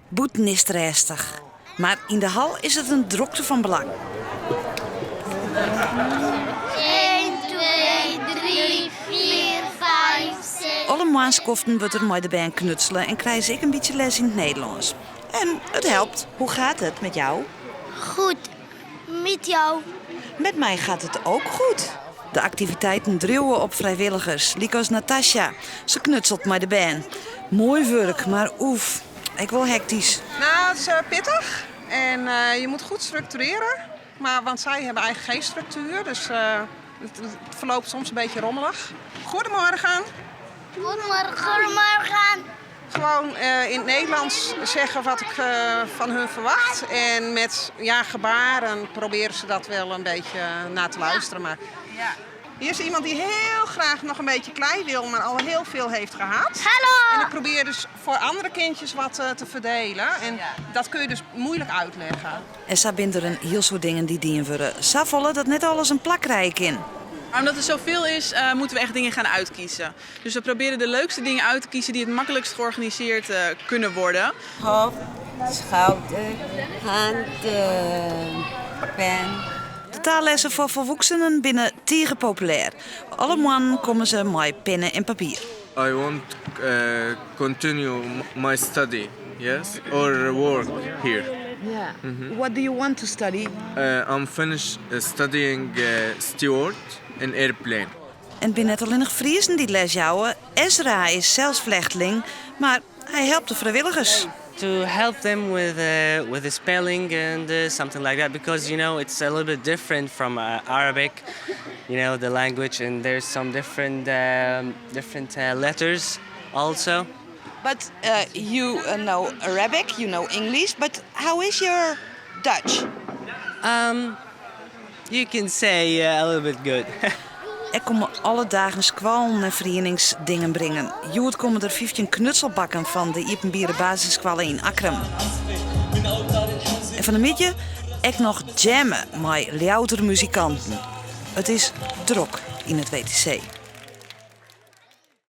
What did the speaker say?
Boeten is restig. Maar in de hal is het een drokte van belang. 1, 2, 3, 4, 5, 6. Alle maanskoften wordt er met de band knutselen en krijgen ik een beetje les in het Nederlands. En het helpt. Hoe gaat het met jou? Goed. Met jou. Met mij gaat het ook goed. De activiteiten druwen op vrijwilligers, liek als Natasja. Ze knutselt met de band. Mooi werk, maar oef, ik wil hectisch. Nou, het is pittig en je moet goed structureren. Want zij hebben eigenlijk geen structuur, dus het verloopt soms een beetje rommelig. Goedemorgen. Goedemorgen. Goedemorgen. Gewoon in het Nederlands zeggen wat ik van hun verwacht. En met gebaren proberen ze dat wel een beetje na te luisteren. Maar hier is iemand die heel graag nog een beetje klei wil, maar al heel veel heeft gehad. Hallo. En ik probeer dus voor andere kindjes wat te verdelen. En dat kun je dus moeilijk uitleggen. En zo bent er een heel soort dingen die dienen worden. Zo vallen dat net alles een plak rijk in. Maar omdat er zoveel is, moeten we echt dingen gaan uitkiezen. Dus we proberen de leukste dingen uit te kiezen die het makkelijkst georganiseerd kunnen worden. Hoofd, schouder, handen, pen. De taallessen voor volwassenen binnen tegen populair. Alle mannen komen ze met pennen en papier. I want continue my study, yes, or work here. Yeah. What do you want to study? I'm finished studying steward in airplane. En ben net alleen nog Friesen die les jouwen. Ezra is zelfs vlechteling, maar hij helpt de vrijwilligers. To help them with the spelling and something like that, because it's a little bit different from Arabic, the language, and there's some different letters also. But you know Arabic, you know English, but how is your Dutch? You can say a little bit good. Er komen alle dagen squallen en verenigingsdingen brengen. Joet komen er 15 knutselbakken van de Iepenbieren basisscholen in Akrum. En van de middag ook nog jammen met louter muzikanten. Het is drok in het WTC.